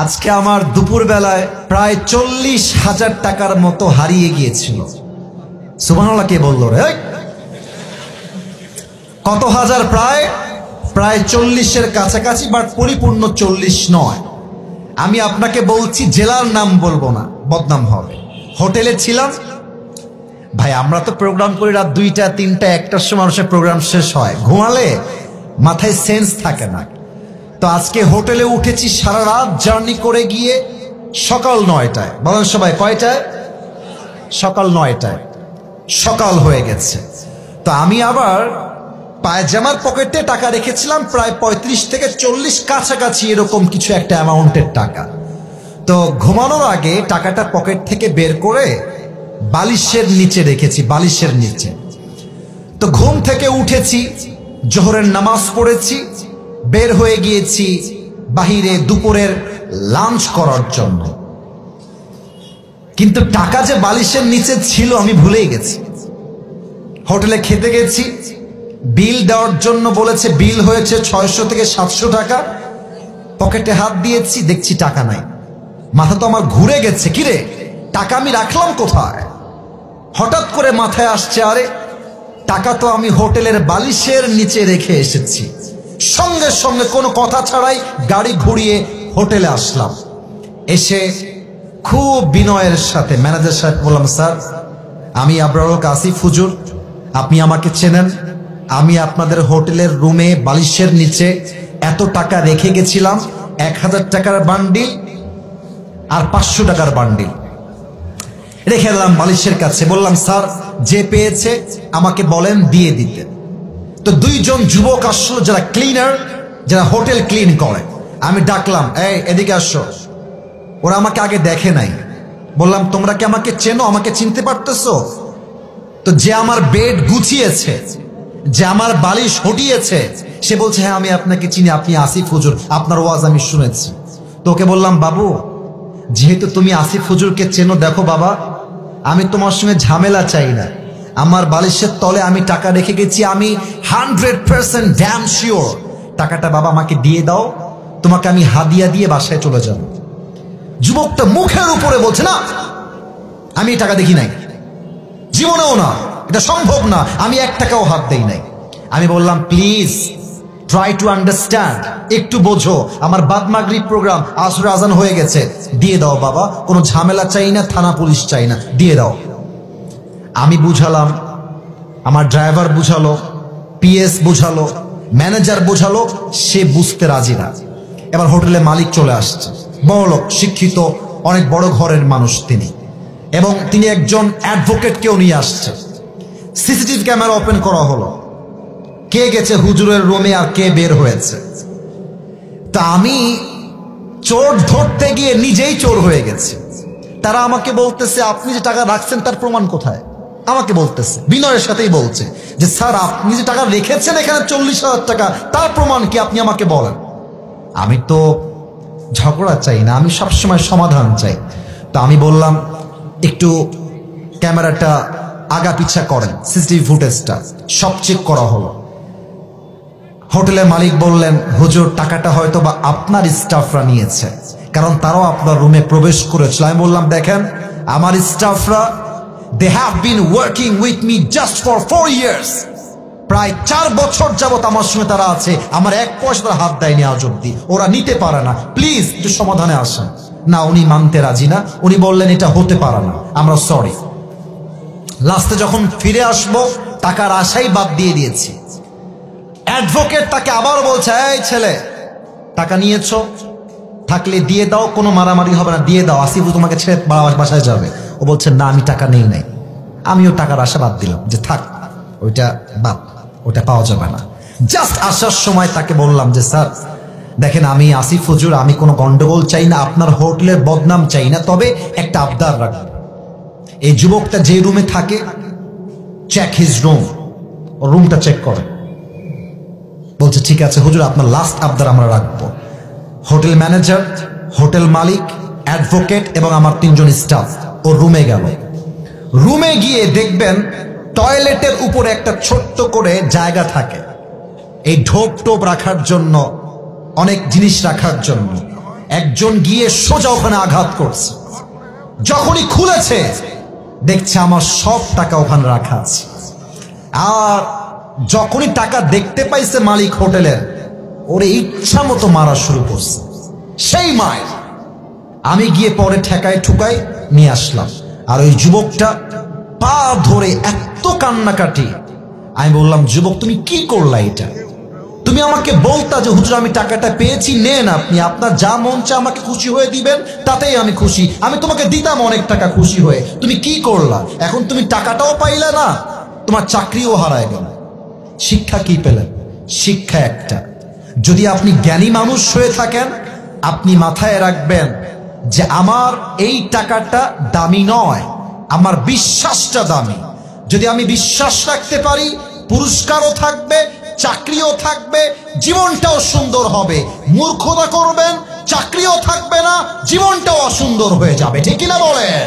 আজকে আমার দুপুর বেলায় প্রায় 40,000 টাকার মতো হারিয়ে গিয়েছিল। সুবহানাল্লাহ কে বলল রে? কত হাজার? প্রায় 40-এর কাছাকাছি, বাট পরিপূর্ণ 40 নয়। আমি আপনাকে বলছি, জেলার নাম বলবো না, বদনাম হবে। হোটেলে ছিলাম ভাই, আমরা তো প্রোগ্রাম করি রাত 2টা 3টা 1টার সময় মানুষের প্রোগ্রাম শেষ হয়, ঘুমালে মাথায় সেন্স থাকে না। তো আজকে হোটেলে উঠেছি, সারা রাত জার্নি করে গিয়ে সকাল 9টায়। বলেন সবাই কয়টায়? সকাল 9টায় সকাল হয়ে গেছে। তো আমি আবার পায়জামার পকেটে টাকা রেখেছিলাম প্রায় 35 থেকে 40 কাছাকাছি, এরকম কিছু একটা অ্যামাউন্টের টাকা। তো ঘুমানোর আগে টাকাটা পকেট থেকে বের করে বালিশের নিচে রেখেছি, বালিশের নিচে। তো ঘুম থেকে উঠেছি, জোহরের নামাজ পড়েছি, বের হয়ে গিয়েছি বাহিরে দুপুরের লাঞ্চ করার জন্য। কিন্তু টাকা যে বালিশের নিচে ছিল আমি ভুলেই গেছি। হোটেলে খেতে গেছি, বিল দেওয়ার জন্য বলেছে, বিল হয়েছে 600 থেকে 700 টাকা। পকেটে হাত দিয়েছি, দেখছি টাকা নাই। মাথা তো আমার ঘুরে গেছে, কিরে টাকা আমি রাখলাম কোথায়? হঠাৎ করে মাথায় আসছে, আরে টাকা তো আমি হোটেলের বালিশের নিচে রেখে এসেছি। সঙ্গে সঙ্গে কোনো কথা ছাড়াই গাড়ি ঘুরিয়ে হোটেলে আসলাম। এসে খুব বিনয়ের সাথে ম্যানেজার সাহেব বললাম, স্যার আমি আবরারুল কাসিফ হুজুর, আপনি আমাকে চেনেন, আমি আপনাদের হোটেলের রুমে বালিশের নিচে এত টাকা রেখে গেছিলাম, 1000 টাকার বান্ডিল আর 500 টাকার বান্ডিল রেখে এলাম বালিশের কাছে। বললাম, স্যার যে পেয়েছে আমাকে বলেন দিয়ে দিতে। তো 2 জন যুবক আসলো, যারা ক্লিনার, যারা হোটেল ক্লিন করে। আমি ডাকলাম, এই এদিকে আসো। ওরা আমাকে আগে দেখে নাই। বললাম, তোমরা কি আমাকে চেনো? আমাকে চিনতে পারতেছো? তো যে আমার বেড গুছিয়েছে, যে আমার বালিশ হটিয়েছে, সে বলছে, হ্যাঁ আমি আপনাকে চিনি, আপনি আসিফ হুজুর, আপনার ওয়াজ আমি শুনেছি। তো ওকে বললাম, বাবু যেহেতু তুমি আসিফ হুজুরকে চেনো, দেখো বাবা আমি তোমার সঙ্গে ঝামেলা চাই না। আমার বালিশের তলে আমি টাকা রেখে গেছি, আমি 100% ড্যাম শিওর। টাকাটা বাবা আমাকে দিয়ে দাও, তোমাকে আমি হাদিয়া দিয়ে বাসায় চলে যাব। যুবকটা মুখের উপরে বলছে, না আমি টাকা দেখি নাই, জীবনেও না, এটা সম্ভব না, আমি 1 টাকাও হাত দেই নাই। আমি বললাম, প্লিজ ট্রাই টু আন্ডারস্ট্যান্ড, একটু বোঝো, আমার বাদ মাগরিব প্রোগ্রাম, আসর আজান হয়ে গেছে, দিয়ে দাও বাবা, কোনো ঝামেলা চাই না, থানা পুলিশ চাই না, দিয়ে দাও। আমি বুঝালাম, আমার ড্রাইভার বুঝালো, পিএস বুঝালো, ম্যানেজার বুঝালো, সে বুঝতে রাজি না। এবার হোটেলে মালিক চলে আসছে, বড়লোক, শিক্ষিত, অনেক বড় ঘরের মানুষ তিনি, এবং তিনি একজন অ্যাডভোকেটকেও নিয়ে আসছে। সিসিটিভি ক্যামেরা ওপেন করা হলো, কে গেছে হুজুরের রুমে আর কে বের হয়েছে। তা আমি চোর ধরতে গিয়ে নিজেই চোর হয়ে গেছি। তারা আমাকে বলতেছে, আপনি যে টাকা রাখছেন তার প্রমাণ কোথায়? আমাকে বলতেছে, বিনয়ের সাথেই বলছে যে, স্যার আপনি যে টাকা রেখেছেন এখানে 40,000 টাকা, তার প্রমাণ কি আপনি আমাকে বলেন। আমি তো ঝগড়া চাই না, আমি সবসময় সমাধান চাই। তো আমি বললাম, একটু ক্যামেরাটা আগা পিছা করেন, সিসিটিভি ফুটেজটা সব চেক করা হলো। হোটেলের মালিক বললেন, হুজুর টাকাটা হয়তো বা আপনার স্টাফরা নিয়েছে, কারণ তারাও আপনার রুমে প্রবেশ করেছিল। আমি বললাম, দেখেন আমার স্টাফরা, they have been working with me just for 4 years, প্রায় 4 বছর যাবত আমার সঙ্গে তারা আছে, আমার 1 পয়সা তারা হাত দেয়নি আজ অব্দি, ওরা নিতে পারে না, প্লিজ একটু সমাধানে আসেন। না, উনি মানতে রাজি না, উনি বললেন এটা হতে পারে না, আমরা সরি। লাস্টে যখন ফিরে আসবো, টাকার আশাই বাদ দিয়ে দিয়েছি। অ্যাডভোকেট তাকে আবার বলছে, এই ছেলে টাকা নিয়েছো, থাকলে দিয়ে দাও, কোনো মারামারি হবে না, দিয়ে দাও, আসিফ তোমাকে ছেড়ে বাসায় যাবে। ও বলছে, না আমি টাকা নেই নাই। আমিও টাকার আশা বাদ দিলাম, যে থাক ওইটা বাদ, ওটা পাওয়া যাবে না। জাস্ট আসার সময় তাকে বললাম যে, স্যার দেখেন আমি আসিফ হুজুর, আমি কোনো গন্ডগোল চাই না, আপনার হোটেলের বদনাম চাই না, তবে একটা আবদার রাখবো। এই যুবকটা যে রুমে থাকে, চেক হিজ রুম, রুমটা চেক করে। বলছে, ঠিক আছে হুজুর, আপনার লাস্ট আবদার আমরা রাখবো। হোটেল ম্যানেজার, হোটেল মালিক, অ্যাডভোকেট এবং আমার 3 জন স্টাফ ও রুমে গেল। রুমে গিয়ে দেখবেন টয়লেটের উপরে একটা ছোট্ট করে জায়গা থাকে, এই ঢোপ টোপ রাখার জন্য, অনেক জিনিস রাখার জন্য। একজন গিয়ে সোজা ওখানে আঘাত করছে। যখনই খুলেছে দেখছে আমার সব টাকা ওখানে রাখা আছে। আর যখনই টাকা দেখতে পাইছে মালিক হোটেলের, ওরে ইচ্ছা মতো মারা শুরু করছে। সেই মায়ের আমি গিয়ে পরে ঠেকায় ঠুকাই নিয়ে আসলাম। আর ওই যুবকটা পা ধরে এত কান্নাকাটি। আমি বললাম, যুবক তুমি কি করলা এটা? তুমি আমাকে বলতা যে হুজুর আমি টাকাটা পেয়েছি, নেন আপনি, আপনার যা মন চায় আমাকে খুশি হয়ে দিবেন, তাতেই আমি খুশি। আমি তোমাকে দিতাম অনেক টাকা খুশি হয়ে। তুমি কি করলা? এখন তুমি টাকাটাও পাইলে না, তোমার চাকরিও হারায় গেল। শিক্ষা কি পেলেন? শিক্ষা একটা, যদি আপনি জ্ঞানী মানুষ হয়ে থাকেন, আপনি মাথায় রাখবেন যে আমার এই টাকাটা দামি নয়, আমার বিশ্বাসটা দামি। যদি আমি বিশ্বাস রাখতে পারি, পুরস্কারও থাকবে, চাকরিও থাকবে, জীবনটাও সুন্দর হবে। মূর্খতা করবেন, চাকরিও থাকবে না, জীবনটাও অসুন্দর হয়ে যাবে। ঠিক কিনা বলেন?